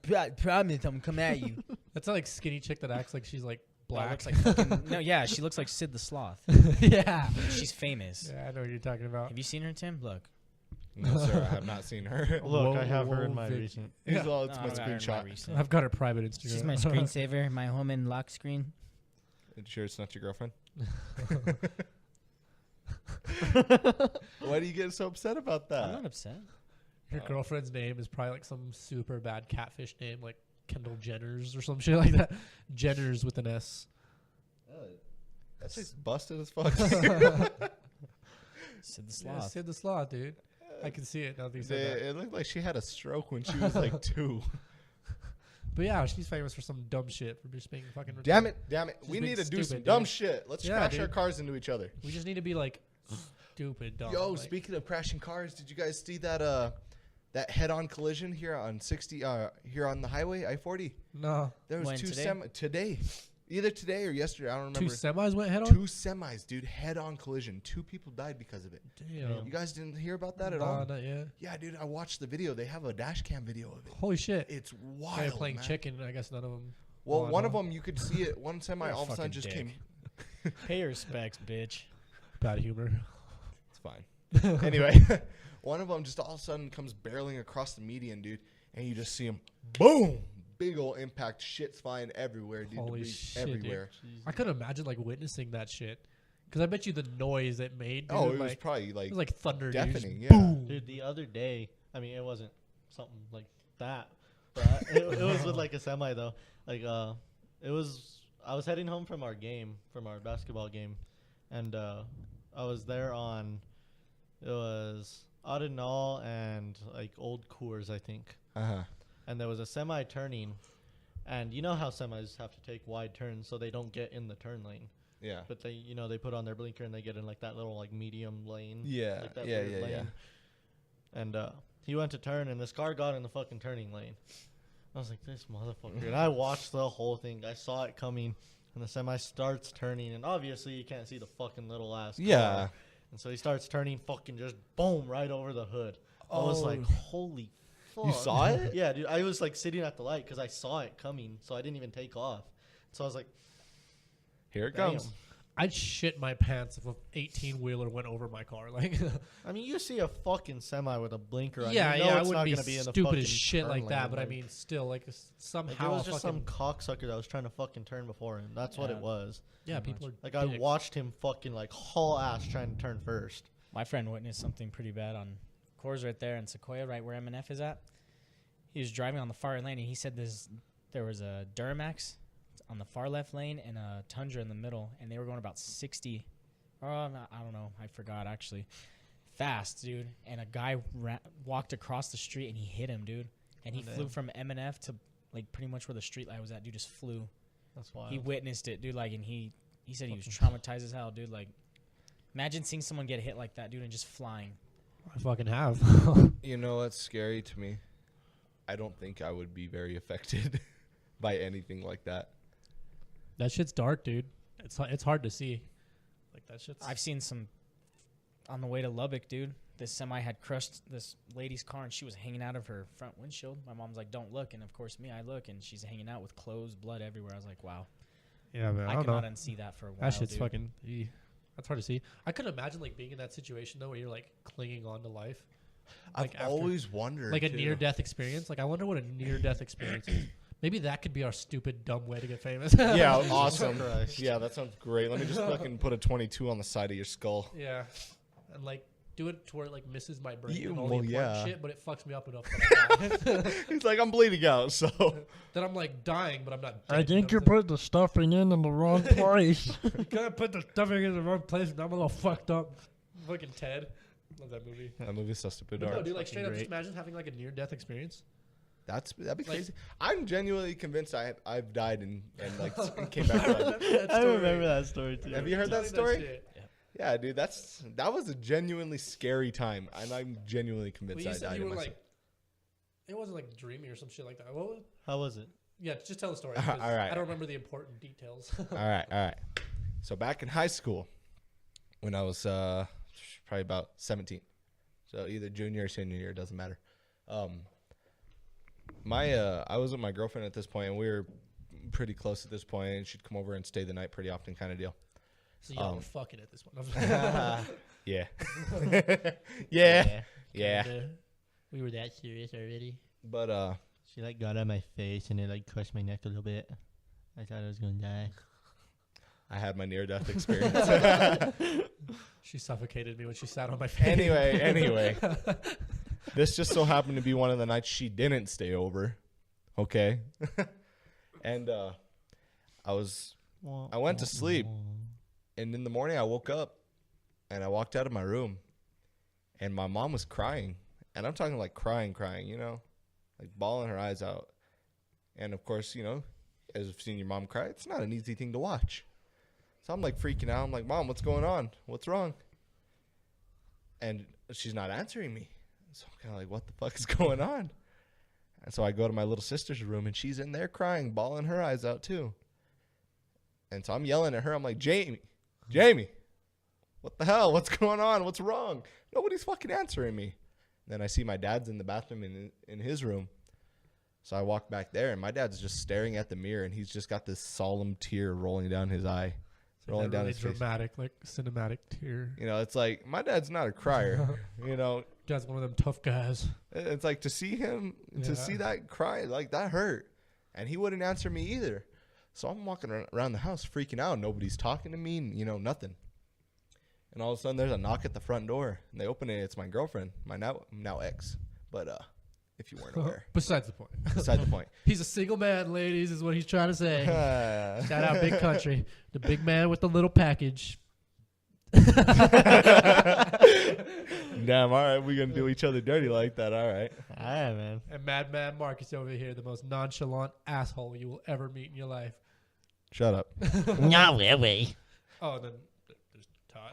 promise I'm come at you. That's a, like skinny chick that acts like she's like black. Looks like fucking, no, yeah, she looks like Sid the Sloth. yeah. She's famous. Yeah, I know what you're talking about. Have you seen her, Tim? Look. No, sir, I have not seen her. Look, Whoa, I have her in whoa, my Vic. recent. He's all, No, it's I my got her in my screenshot. recent. I've got her private Instagram. She's my screensaver, my home and lock screen. You sure it's not your girlfriend? Why do you get so upset about I'm that? not upset. Your girlfriend's name is probably like some super bad catfish name, like Kendall Jenner's or some shit like that. Jenner's with an S. That's just busted as fuck. Sid the Yeah, Sloth. Sid the Sloth, dude. I can see it now that you They- said that. it looked like she had a stroke when she was like 2. But yeah, she's famous for some dumb shit for just being fucking. Damn it. She's We being need to do some stupid, dumb dude. shit. Let's Yeah, crash our dude. cars into each other. We just need to be like stupid dumb. Yo, like, speaking of crashing cars, did you guys see that that head-on collision here on 60 here on the highway I-40? no, There was When, two today? Today. Either today or yesterday, I don't two remember. semis went head on. 2 semis, dude, head-on collision. 2 people died because of it. Damn. You guys didn't hear about that at Nah, all? not yet. Yeah, dude, I watched the video. They have a dash cam video of it. Holy shit. It's They're wild, playing man. chicken. I guess none of them. Well, won, one huh? of them you could see it. One semi You're a all of a sudden fucking just dick. came. Pay your respects, bitch. Bad humor. It's fine. Anyway, one of them just all of a sudden comes barreling across the median, dude, and you just see him, boom, big old impact, shit's flying everywhere, dude. Holy debris shit, dude. everywhere. I couldn't imagine like witnessing that shit. Because I bet you the noise it made. Dude, Oh, it was like, probably like, it was like thunder. dude. Just deafening, yeah. Boom. Dude, the other day, I mean, it wasn't something like that, but it was with like a semi though. Like, I was heading home from our basketball game, and I was there on, it was Adenal and like Old Coors, I think. Uh-huh. And there was a semi turning, and you know how semis have to take wide turns so they don't get in the turn lane. Yeah. But they put on their blinker and they get in like that little like medium lane. Yeah, Like that yeah, weird yeah, yeah. And he went to turn and this car got in the fucking turning lane. I was like, this motherfucker. And I watched the whole thing. I saw it coming and the semi starts turning and obviously you can't see the fucking little ass car. Yeah. And so he starts turning fucking just boom right over the hood. I was like, holy fuck. You saw it? Yeah, dude. I was like sitting at the light because I saw it coming. So I didn't even take off. So I was like, Here it damn. comes. I'd shit my pants if a 18-wheeler went over my car. Like, I mean, you see a fucking semi with a blinker on. yeah, you know yeah, I it's wouldn't not be gonna be in the stupid fucking as shit turn like that. lane, But I like- mean, still, like like somehow, it was just some fucking, cocksucker that was trying to fucking turn before him. That's what Yeah. it was. yeah, pretty people are Like I dicks. watched him fucking like haul ass trying to turn first. My friend witnessed something pretty bad on Coors right there in Sequoia, right where M&F is at. He was driving on the far lane, and he said there was a Duramax on the far left lane and a Tundra in the middle, and they were going about 60. I don't know. I forgot, actually. Fast, dude. And a guy walked across the street, and he hit him, dude. And he Oh, flew damn. from M&F to, like, pretty much where the street light was at. Dude just flew. That's why He witnessed it, dude. Like, and he said he was traumatized as hell, dude. Like, imagine seeing someone get hit like that, dude, and just flying. I fucking have. You know what's scary to me? I don't think I would be very affected by anything like that. That shit's dark, dude. It's hard to see. Like that shit's. I've seen some on the way to Lubbock, dude. This semi had crushed this lady's car, and she was hanging out of her front windshield. My mom's like, "Don't look," and of course, I look, and she's hanging out with clothes, blood everywhere. I was like, "Wow, yeah, man. I I could don't know. not unsee that for a while." That shit's dude. fucking. That's hard to see. I couldn't imagine like being in that situation though, where you're like clinging on to life, Like, I've after- always wondered. like a too. near-death experience. Like I wonder what a near-death experience is. Maybe that could be our stupid, dumb way to get famous. Yeah, Jesus awesome. Christ. Yeah, that sounds great. Let me just fucking put a 22 on the side of your skull. Yeah, and like do it to where it like misses my brain Yeah, and all well, the important yeah. shit, but it fucks me up enough that I die. He's like, I'm bleeding out, so. Then I'm like dying, but I'm not. I dead, think you you know what put the stuffing in the wrong place. I'm saying? You gotta put the stuffing in the wrong place, and I'm a little fucked up. Fucking Ted. Love that movie. That movie's so stupid. But no, dark. dude, like straight up, just great. imagine having like a near-death experience. That'd be like- crazy. I'm genuinely convinced I've died and like and came back to life. I remember that story too. Have you heard that Tell me story? shit. Yeah, dude, that was a genuinely scary time, and I'm genuinely But convinced you I said died you in were my like, it wasn't like dreamy or some shit like that. What was, How was it? yeah, just tell the story. All 'cause right. I don't remember the important details. All right. So back in high school, when I was probably about 17, so either junior or senior year, doesn't matter. I was with my girlfriend at this point, and we were pretty close at this point, and she'd come over and stay the night pretty often, kind of deal. So y'all were Um, fucking at this one. Yeah. Yeah. We were that serious already. But She like got on my face and it like crushed my neck a little bit. I thought I was gonna die. I had my near-death experience. She suffocated me when she sat on my face. Anyway. This just so happened to be one of the nights she didn't stay over. Okay. And I went to sleep, and in the morning I woke up and I walked out of my room And my mom was crying. And I'm talking like crying, you know, like bawling her eyes out. And of course, you know, as you've seen your mom cry, it's not an easy thing to watch. So I'm like freaking out. I'm like, Mom, what's going on? What's wrong? And she's not answering me. So I'm kind of like, what the fuck is going on? And so I go to my little sister's room, and she's in there crying, bawling her eyes out too. And so I'm yelling at her. I'm like, Jamie, what the hell? What's going on? What's wrong? Nobody's fucking answering me. Then I see my dad's in the bathroom in his room. So I walk back there, and my dad's just staring at the mirror, and he's just got this solemn tear rolling down his eye. Rolling down his face. Dramatic, like cinematic tear. You know, it's like, my dad's not a crier. You know, Dad's one of them tough guys. it's like to see him, to see that cry, like that hurt. And he wouldn't answer me either. So I'm walking around the house freaking out. Nobody's talking to me, you know, nothing. And all of a sudden there's a knock at the front door, and they open it. It's my girlfriend, my now ex. But if you weren't aware. Besides the point. Beside the point. He's a single man, ladies, is what he's trying to say. Shout out Big Country. The big man with the little package. Damn, all right. We're going to do each other dirty like that. All right. All right, man. And Madman Marcus over here, the most nonchalant asshole you will ever meet in your life. Shut up. Not really. Oh, and then there's Todd.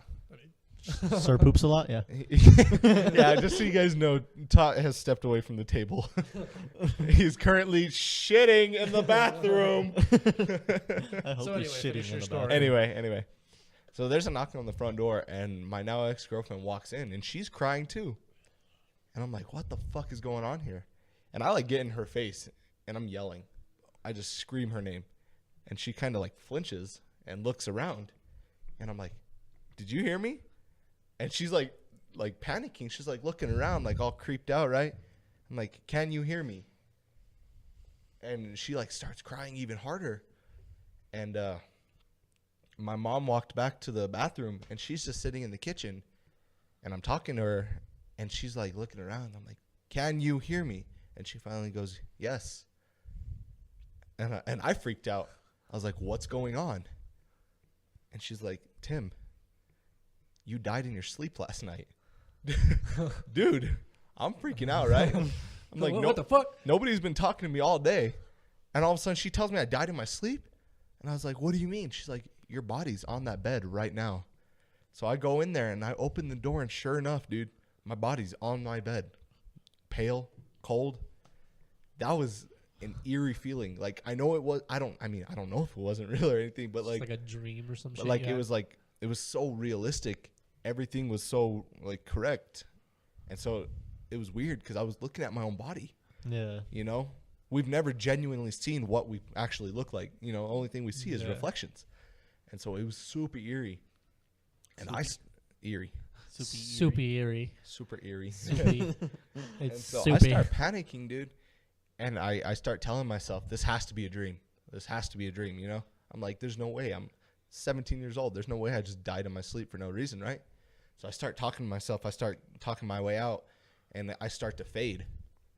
Sir poops a lot, yeah. Yeah, just so you guys know, Todd has stepped away from the table. He's currently shitting in the bathroom. I hope So he's anyway, shitting finish in your the story. bathroom. Anyway. So there's a knocking on the front door, and my now ex-girlfriend walks in, and she's crying too. And I'm like, what the fuck is going on here? And I like get in her face, and I'm yelling. I just scream her name. And she kind of like flinches and looks around. And I'm like, did you hear me? And she's like panicking. She's like looking around, like all creeped out, right? I'm like, can you hear me? And she like starts crying even harder. And my mom walked back to the bathroom, and she's just sitting in the kitchen. And I'm talking to her, and she's like looking around. I'm like, can you hear me? And she finally goes, yes. And I freaked out. I was like, what's going on? And she's like, Tim, you died in your sleep last night. Dude, I'm freaking out, right? I'm like, what the fuck? Nobody's been talking to me all day. And all of a sudden she tells me I died in my sleep. And I was like, what do you mean? She's like, your body's on that bed right now. So I go in there and I open the door, and sure enough, dude, my body's on my bed. Pale, cold. That was an eerie feeling. Like, I know it was, I don't know if it wasn't real or anything, but It's like a dream or some shit. like it was so realistic. Everything was so like correct. And so it was weird because I was looking at my own body. Yeah. You know, we've never genuinely seen what we actually look like. You know, only thing we see is Yeah. reflections. And so it was super eerie. And eerie. Super eerie. Super eerie. Soupy. And It's so I soupy. start panicking, dude. And I start telling myself, this has to be a dream. This has to be a dream, you know? I'm like, there's no way. I'm 17 years old. There's no way I just died in my sleep for no reason, right? So I start talking to myself. I start talking my way out, and I start to fade.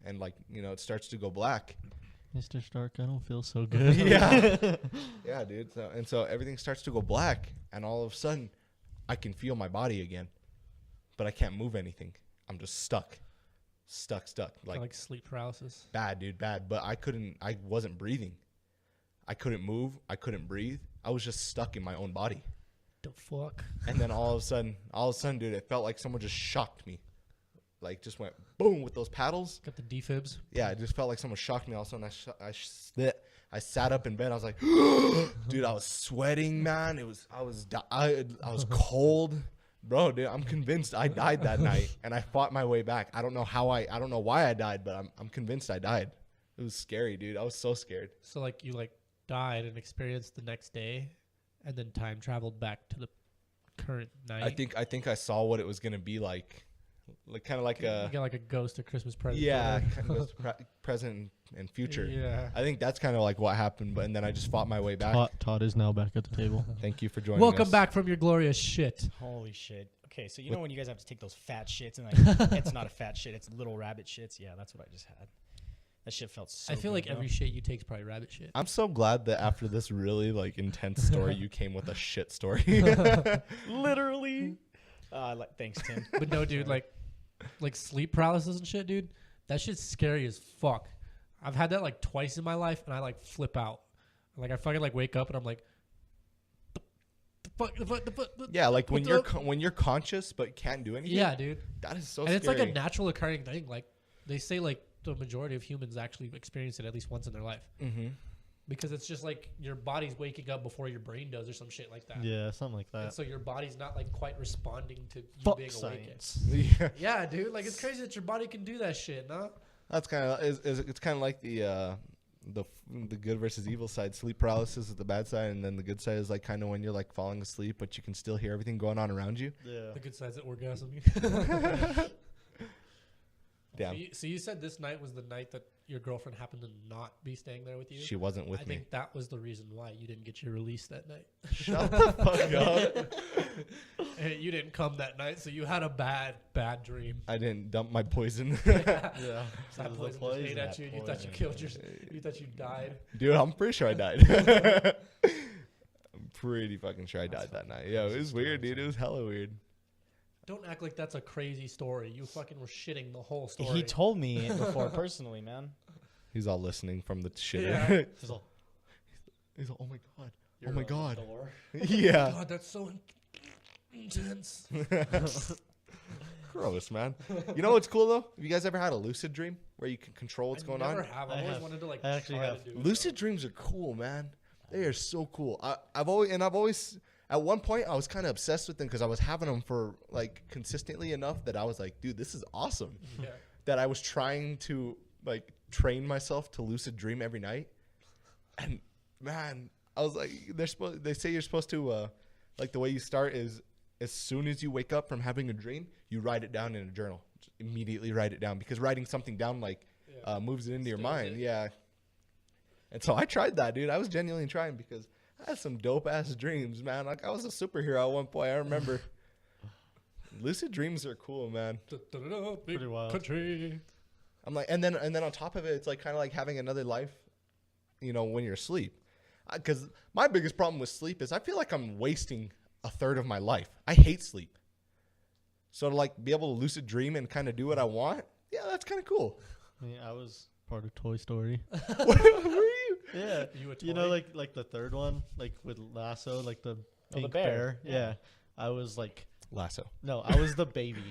And, like, you know, it starts to go black. Mr. Stark, I don't feel so good. Yeah. Yeah, dude. So everything starts to go black, and all of a sudden, I can feel my body again. But I can't move anything. I'm just stuck. Stuck. Like sleep paralysis. Bad, dude, bad. But I wasn't breathing. I couldn't move. I couldn't breathe. I was just stuck in my own body. The fuck? And then all of a sudden, dude, it felt like someone just shocked me. Like, just went boom with those paddles. Got the defibs. Yeah, it just felt like someone shocked me. All of a sudden, I sat up in bed. I was like, dude, I was sweating, man. I was cold. Bro, dude, I'm convinced I died that night, and I fought my way back. I don't know why I died, but I'm convinced I died. It was scary, dude. I was so scared. So like you like died and experienced the next day, and then time traveled back to the current night. I think I saw what it was gonna be like kind of like you a got like a ghost of Christmas present. yeah, kind of present and future. Yeah. I think that's kind of like what happened, but and then I just fought my way back. Todd is now back at the table. Thank you for joining Welcome us. back from your glorious shit. Holy shit. Okay, so you know when you guys have to take those fat shits and like it's not a fat shit, it's little rabbit shits. Yeah, that's what I just had. That shit felt so I feel good, like bro. every shit you take is probably rabbit shit. I'm so glad that after this really like intense story, you came with a shit story. literally. Thanks, Tim. But no, dude, like like sleep paralysis and shit, dude. That shit's scary as fuck. I've had that like twice in my life, and I like flip out. Like I fucking like wake up and I'm like, the fuck. Yeah, like when What's when you're conscious but can't do anything. Yeah, dude. That is so And scary. it's like a natural occurring thing. Like they say, like the majority of humans actually experience it at least once in their life. Mm-hmm. Because it's just like your body's waking up before your brain does, or some shit like that. Yeah, something like And that. so your body's not like quite responding to you Fuck being science. Yeah, Yeah, dude. Like it's crazy that your body can do that shit, no? that's kind of it's kind of like the good versus evil side. Sleep paralysis is the bad side, and then the good side is like kind of when you're like falling asleep, but you can still hear everything going on around you. Yeah. The good side's at orgasm. Damn, So you said this night was the night that your girlfriend happened to not be staying there with you? she wasn't with I me. think that was the reason why you didn't get your release that night. Shut the fuck up. Hey, you didn't come that night, so you had a bad dream. I didn't dump my poison. Yeah. So that It was the poison just poison. ate at you, and you thought you killed yourself. You thought you died. Dude, I'm pretty sure I died. I'm pretty fucking sure I died that night. Yeah, it was weird, dude. It was hella weird. Don't act like that's a crazy story. You fucking were shitting the whole story. He told me it before personally, man. He's all listening from the shitter. Yeah. He's all, He's all, oh my god. "You're Oh my on the god. door." Yeah. God, that's so intense. Gross, man. You know what's cool though? Have you guys ever had a lucid dream where you can control what's going never on? have. I I always have. wanted to like I actually try have. to do it. Lucid dreams are cool, man. They are so cool. I've always at one point I was kind of obsessed with them because I was having them for like consistently enough that I was like, dude, this is awesome. Yeah. That I was trying to like train myself to lucid dream every night. And man, I was like, they say you're supposed to like the way you start is as soon as you wake up from having a dream, you write it down in a journal. Just immediately write it down because writing something down like moves it into your Stores mind. it. Yeah. And so I tried that, dude. I was genuinely trying because I had some dope ass dreams, man. Like I was a superhero at one point. I remember. Lucid dreams are cool, man. Big Pretty wild. country. I'm like, and then on top of it, it's like kind of like having another life, you know, when you're asleep. Because my biggest problem with sleep is I feel like I'm wasting a third of my life. I hate sleep. So to like be able to lucid dream and kind of do what I want, yeah, that's kind of cool. I mean, I was part of Toy Story. Where were you? Yeah. You a You know, toy? like the third one, like with Lasso, like the the pink bear. bear. Yeah. I was like, Lasso. no, I was the baby.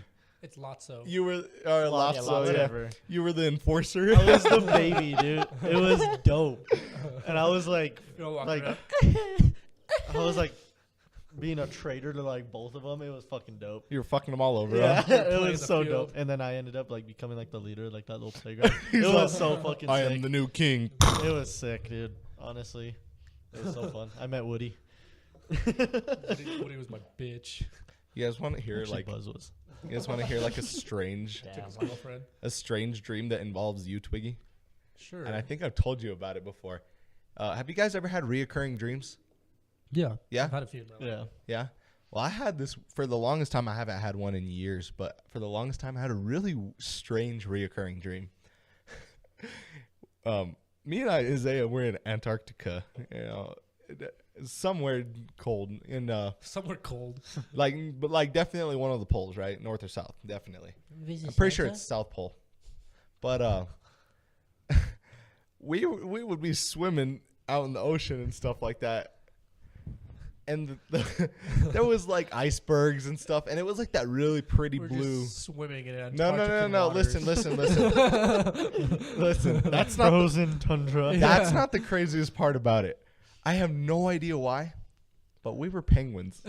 It's Lotso. You were Lasso. Lotso. Yeah. Whatever. You were the enforcer. I was the baby, dude. It was dope. And I was like, You're walking like, around. I was like being a traitor to like both of them. It was fucking dope. You were fucking them all over. Yeah, Huh? it playing was the so field. dope. And then I ended up like becoming like the leader, like that little playground. He's It all, was so fucking I sick. am the new king. It was sick, dude. Honestly, it was so fun. I met Woody. Woody was my bitch. You guys want to hear Actually, like Buzz was. you guys want to hear like a strange Took Damn. his girlfriend. dream that involves you, Twiggy? Sure. And I think I've told you about it before. Have you guys ever had reoccurring dreams? yeah. Yeah? I've had a few in my life. Yeah. Yeah. Well, I had this for the longest time. I haven't had one in years, but for the longest time, I had a really strange reoccurring dream. Me and Isaiah, we're in Antarctica, you know, somewhere cold in Somewhere cold. but like definitely one of the poles, right? North or south, definitely. I'm pretty sure it's South Pole. But we would be swimming out in the ocean and stuff like that. And there was like icebergs and stuff, and it was like that really pretty We're blue. just swimming in No. Antarctican waters. Listen. Listen. That's not Frozen tundra. that's not the craziest part about it. I have no idea why, but we were penguins.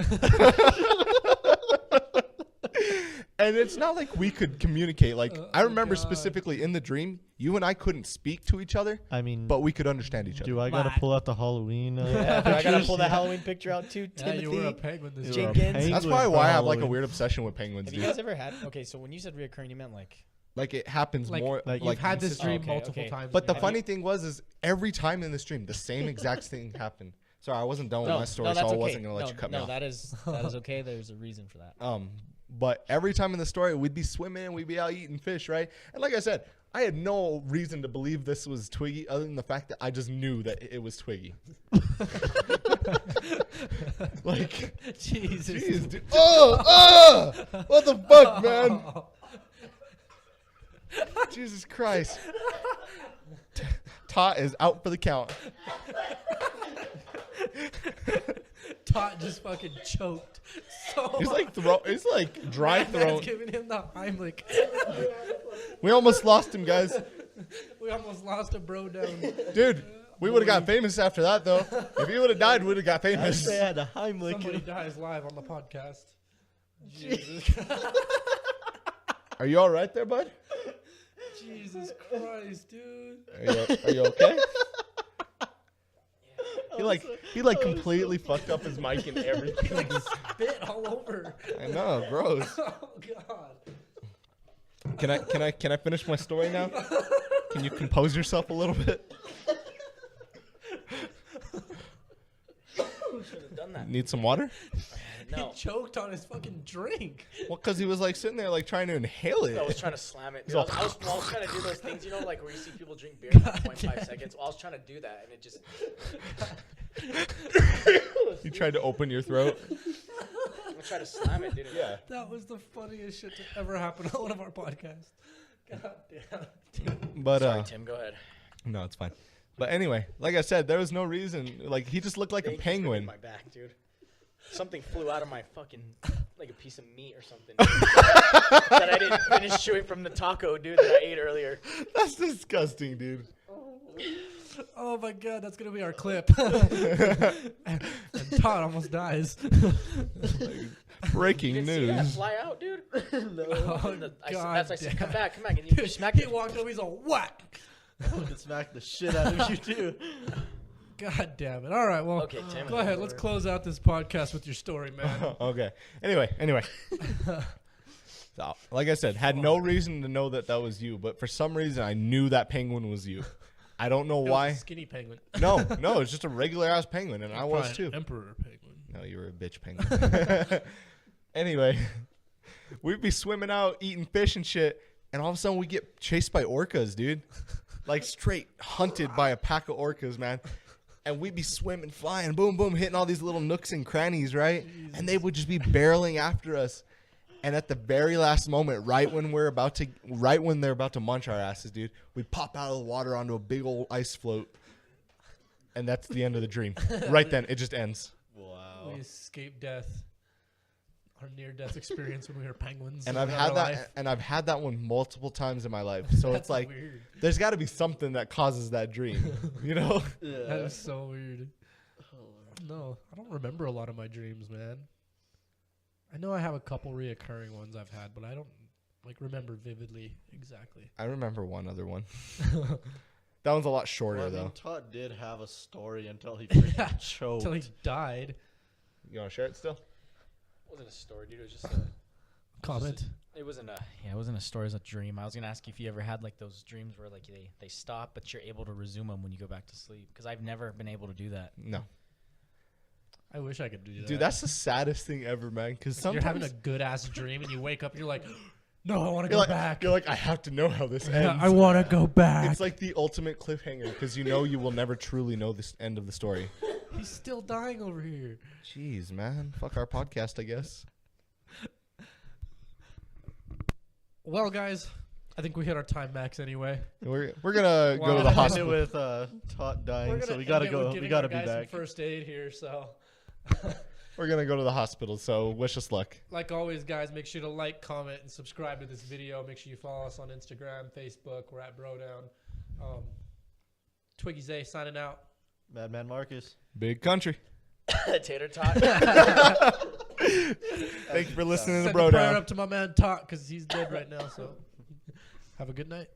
And it's not like we could communicate. Like I remember God. specifically in the dream, you and I couldn't speak to each other, I mean, but we could understand each other. do I gotta What? pull out the Halloween? Yeah, I gotta pictures? pull the Halloween picture out too. Yeah, you were a Timothy. penguin this You were a year. Jenkins. penguin That's probably for why I have like a Halloween. weird obsession with penguins, Have you dude. guys ever had? Okay, so when you said reoccurring, you meant like. Like it happens Like- more. like You've had this consistent- dream Okay, multiple okay. times. But in the your funny life. thing is every time in the stream, the same exact thing happened. Sorry, I wasn't done with my story, so that's I okay. wasn't gonna let you cut me no, off. that is okay. There's a reason for that. But every time in the story, we'd be swimming and we'd be out eating fish, right? And like I said, I had no reason to believe this was Twiggy other than the fact that I just knew that it was Twiggy. Like, Jesus. jeez, dude. Oh, what the fuck, man? Jesus Christ. Tot is out for the count. Tot just fucking choked. So He's like dry Man's throat. giving him the Heimlich. We almost lost him, guys. We almost lost a Brodown. Dude, we would have got famous after that, though. If he would have died, we would have got famous. They had a Heimlich. Somebody dies live on the podcast. Jesus. Are you all right there, bud? Jesus Christ, dude. Are you okay? He completely fucked up his mic and everything. He like spit all over. I know, gross. Oh God. Can I finish my story now? Can you compose yourself a little bit? Should have done that. Need some water? No. He choked on his fucking drink. Well, because he was like sitting there like trying to inhale it. I was trying to slam it. Dude. all- I was trying to do those things, you know, like where you see people drink beer in 0.5 seconds. Well, I was trying to do that, and it just. You tried to open your throat. I tried to slam it, dude. Yeah. That was the funniest shit to ever happen on one of our podcasts. God damn. But Sorry, Tim. Go ahead. no, it's fine. But anyway, like I said, there was no reason. Like he just looked like a Thank you for hitting penguin. My back, dude. Something flew out of my fucking, like a piece of meat or something. That I didn't finish chewing from the taco, dude, that I ate earlier. That's disgusting, dude. Oh my God, that's gonna be our clip. and Todd almost dies. Breaking You didn't see that news. fly out, dude? No. Oh, That's I said, damn. come back. And you smacked He it. walked over, he's a whack. I would smack the shit out of you too. God damn it. All right, well, Okay, Tim. go ahead. Let's close out this podcast with your story, man. Okay. Anyway. So, like I said, had no reason to know that was you, but for some reason I knew that penguin was you. I don't know It was a why. skinny penguin. No, it's just a regular ass penguin, and I was Probably an too. Emperor penguin. No, you were a bitch penguin. Anyway, we'd be swimming out, eating fish and shit, and all of a sudden we get chased by orcas, dude. Like straight hunted by a pack of orcas, man. And we'd be swimming, flying, boom, boom, hitting all these little nooks and crannies, right? Jesus. And they would just be barreling after us. And at the very last moment, right when they're about to munch our asses, dude, we pop out of the water onto a big old ice float. And that's the end of the dream. Right then, it just ends. Wow. We escaped death. Our near-death experience when we were penguins. And in I've our had life. that, and I've had that one multiple times in my life. So That's it's like, weird. there's got to be something that causes that dream, you know? Yeah. That is so weird. No, I don't remember a lot of my dreams, man. I know I have a couple reoccurring ones I've had, but I don't remember vividly exactly. I remember one other one. That one's a lot shorter, Well, I mean, though. Todd did have a story until he freaking choked. Until he died. You want to share it still? It wasn't a story, dude. It was just Comment. It wasn't a story. It was a dream. I was gonna ask you if you ever had like those dreams where like they stop, but you're able to resume them when you go back to sleep. Because I've never been able to do that. No. I wish I could do that. Dude, that's the saddest thing ever, man. Because You're sometimes having a good-ass dream, and you wake up, you're like, no, I want to you're go like, back. You're like, I have to know how this ends. Yeah, I want to go back. It's like the ultimate cliffhanger because you know you will never truly know this end of the story. He's still dying over here. Jeez, man. Fuck our podcast, I guess. Well, guys, I think we hit our time max anyway. We're gonna Wow. go to the Ended hospital. with Todd dying, so we gotta go. We gotta be back. First aid here, so We're gonna go to the hospital. So wish us luck. like always, guys, make sure to like, comment, and subscribe to this video. Make sure you follow us on Instagram, Facebook. We're at Brodown. Twiggy Zay signing out. Madman Marcus. Big country. Tater tot. Thank you for listening to Send a prayer Brodown. up to my man Tot because he's dead right now. So have a good night.